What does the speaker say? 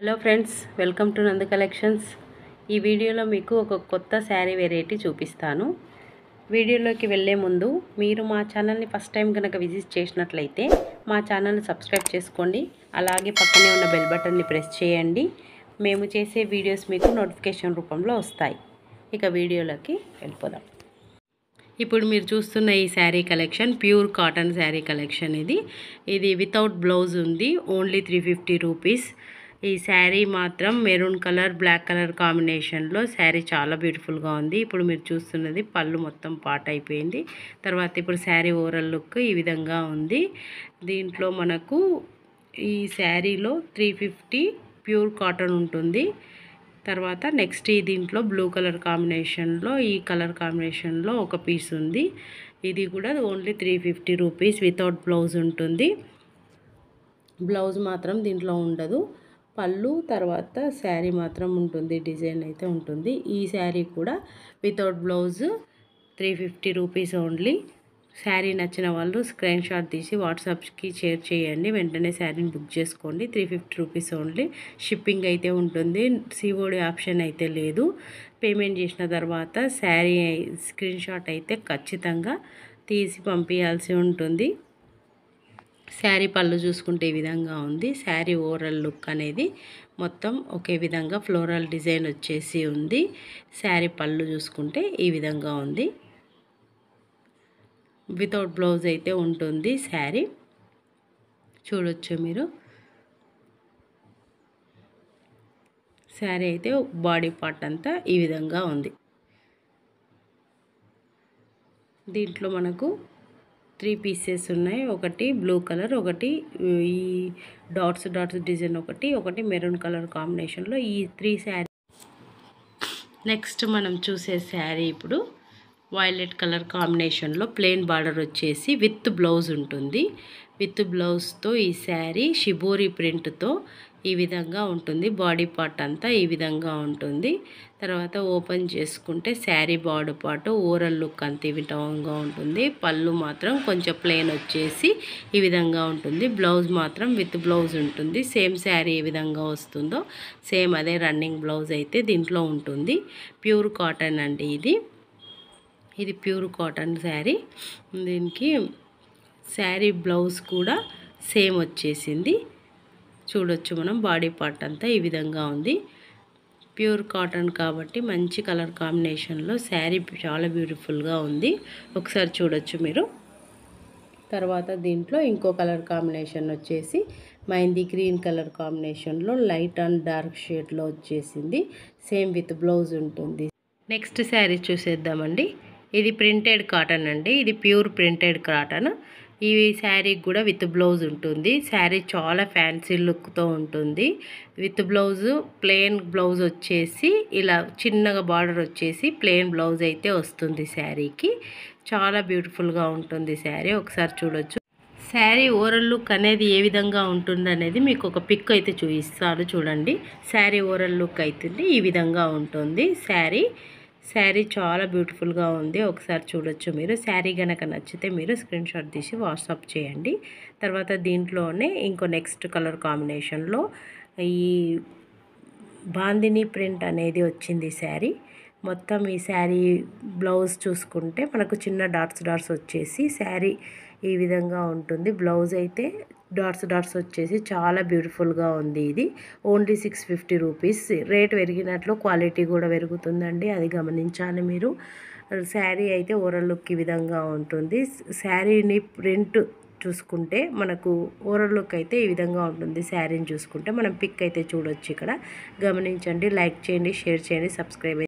Hello friends, welcome to నందు collections. ఈ వీడియోలో మీకు ఒక కొత్త శారీ వెరైటీ చూపిస్తాను. వీడియోలోకి వెళ్ళే ముందు మీరు మా ఛానల్ని ఫస్ట్ టైం కనుక విజిట్ చేసినట్లయితే మా ఛానల్ని సబ్స్క్రైబ్ చేసుకోండి. అలాగే పక్కనే ఉన్న బెల్ బటన్ని ప్రెస్ చేయండి. మేము చేసే వీడియోస్ మీకు నోటిఫికేషన్ రూపంలో వస్తాయి. ఇక వీడియోలోకి వెళ్ళిపోదాం. ఇప్పుడు మీరు చూస్తున్న ఈ sari collection pure cotton sari collection. ఇది వితౌట్ బ్లౌజ్ ఉంది. Only 350 rupees. ఈ శారీ మాత్రం మెరూన్ కలర్ బ్లాక్ కలర్ కాంబినేషన్లో శారీ చాలా బ్యూటిఫుల్గా ఉంది. ఇప్పుడు మీరు చూస్తున్నది పళ్ళు మొత్తం పాట్ అయిపోయింది. తర్వాత ఇప్పుడు శారీ ఓవరాల్ లుక్ ఈ విధంగా ఉంది. దీంట్లో మనకు ఈ శారీలో 350 ప్యూర్ కాటన్ ఉంటుంది. తర్వాత నెక్స్ట్ దీంట్లో బ్లూ కలర్ కాంబినేషన్లో ఈ కలర్ కాంబినేషన్లో ఒక పీస్ ఉంది. ఇది కూడా ఓన్లీ 350 రూపీస్ వితౌట్ బ్లౌజ్ ఉంటుంది. బ్లౌజ్ మాత్రం దీంట్లో ఉండదు. పళ్ళు తర్వాత శారీ మాత్రం ఉంటుంది, డిజైన్ అయితే ఉంటుంది. ఈ శారీ కూడా without blouse 350 rupees only. Sari నచ్చిన వాళ్ళు స్క్రీన్ షాట్ తీసి వాట్సాప్కి షేర్ చేయండి. వెంటనే శారీని బుక్ చేసుకోండి. 350 రూపీస్ ఓన్లీ. షిప్పింగ్ అయితే ఉంటుంది. సిఓడి ఆప్షన్ అయితే లేదు. పేమెంట్ చేసిన తర్వాత శారీ స్క్రీన్ షాట్ అయితే ఖచ్చితంగా తీసి పంపించాల్సి ఉంటుంది. శారీ పళ్ళు చూసుకుంటే ఈ విధంగా ఉంది. శారీ ఓవరాల్ లుక్ అనేది మొత్తం ఒకే విధంగా ఫ్లోరల్ డిజైన్ వచ్చేసి ఉంది. శారీ పళ్ళు చూసుకుంటే ఈ విధంగా ఉంది. వితౌట్ బ్లౌజ్ అయితే ఉంటుంది శారీ. చూడొచ్చు మీరు. శారీ అయితే బాడీ పార్ట్ అంతా ఈ విధంగా ఉంది. దీంట్లో మనకు 3 పీసెస్ ఉన్నాయి. ఒకటి బ్లూ కలర్, ఒకటి ఈ డాట్స్ డిజైన్, ఒకటి మెరూన్ కలర్ కాంబినేషన్లో ఈ 3 శారీ. నెక్స్ట్ మనం చూసే శారీ ఇప్పుడు వైలెట్ కలర్ కాంబినేషన్లో ప్లెయిన్ బార్డర్ వచ్చేసి విత్ బ్లౌజ్ ఉంటుంది. విత్ బ్లౌజ్తో ఈ శారీ షిబోరి ప్రింట్తో ఈ విధంగా ఉంటుంది. బాడీ పార్ట్ అంతా ఈ విధంగా ఉంటుంది. తర్వాత ఓపెన్ చేసుకుంటే sari body part overall look అంత ఈ విధంగా ఉంటుంది. పళ్ళు మాత్రం కొంచెం ప్లెయిన్ వచ్చేసి ఈ విధంగా ఉంటుంది. బ్లౌజ్ మాత్రం విత్ బ్లౌజ్ ఉంటుంది. సేమ్ శారీ ఏ విధంగా వస్తుందో సేమ్ అదే రన్నింగ్ బ్లౌజ్ అయితే దీంట్లో ఉంటుంది. ప్యూర్ కాటన్ అండి ఇది ప్యూర్ కాటన్ శారీ. దీనికి శారీ బ్లౌజ్ కూడా సేమ్ వచ్చేసింది. చూడొచ్చు మనం. బాడీ పార్ట్ అంతా ఈ విధంగా ఉంది. ప్యూర్ కాటన్ కాబట్టి మంచి కలర్ కాంబినేషన్లో శారీ చాలా బ్యూటిఫుల్గా ఉంది. ఒకసారి చూడొచ్చు మీరు. తర్వాత దీంట్లో ఇంకో కలర్ కాంబినేషన్ వచ్చేసి మెహందీ గ్రీన్ కలర్ కాంబినేషన్లో లైట్ అండ్ డార్క్ షేడ్లో వచ్చేసింది. సేమ్ విత్ బ్లౌజ్ ఉంటుంది. నెక్స్ట్ శారీ చూసేద్దామండి. ఇది ప్రింటెడ్ కాటన్ అండి. ఇది ప్యూర్ ప్రింటెడ్ కాటన్. ఈ శారీకి కూడా విత్ బ్లౌజ్ ఉంటుంది. శారీ చాలా ఫ్యాన్సీ లుక్తో ఉంటుంది. విత్ బ్లౌజ్ ప్లెయిన్ బ్లౌజ్ వచ్చేసి ఇలా చిన్నగా బార్డర్ వచ్చేసి ప్లెయిన్ బ్లౌజ్ అయితే వస్తుంది శారీకి. చాలా బ్యూటిఫుల్గా ఉంటుంది శారీ. ఒకసారి చూడొచ్చు. శారీ ఓవరాల్ లుక్ అనేది ఏ విధంగా ఉంటుంది అనేది మీకు ఒక పిక్ అయితే చూపిస్తాను చూడండి. శారీ ఓవరాల్ లుక్ అయితే ఈ విధంగా ఉంటుంది. శారీ చాలా బ్యూటిఫుల్గా ఉంది. ఒకసారి చూడొచ్చు మీరు. శారీ కనుక నచ్చితే మీరు స్క్రీన్ షాట్ తీసి వాట్సాప్ చేయండి. తర్వాత దీంట్లోనే ఇంకో నెక్స్ట్ కలర్ కాంబినేషన్లో ఈ బాందిని ప్రింట్ అనేది వచ్చింది శారీ. మొత్తం ఈ శారీ బ్లౌజ్ చూసుకుంటే మనకు చిన్న డాట్స్ వచ్చేసి శారీ ఈ విధంగా ఉంటుంది. బ్లౌజ్ అయితే డాట్స్ వచ్చేసి చాలా బ్యూటిఫుల్గా ఉంది. ఇది ఓన్లీ 650 రూపీస్. రేట్ పెరిగినట్లు క్వాలిటీ కూడా పెరుగుతుందండి, అది గమనించాలి మీరు. శారీ అయితే ఓవరాల్ లుక్ ఈ విధంగా ఉంటుంది. శారీని ప్రింట్ చూసుకుంటే మనకు ఓవరాల్ లుక్ అయితే ఈ విధంగా ఉంటుంది. శారీని చూసుకుంటే మనం పిక్ అయితే చూడొచ్చు ఇక్కడ. గమనించండి. లైక్ చేయండి, షేర్ చేయండి, సబ్స్క్రైబ్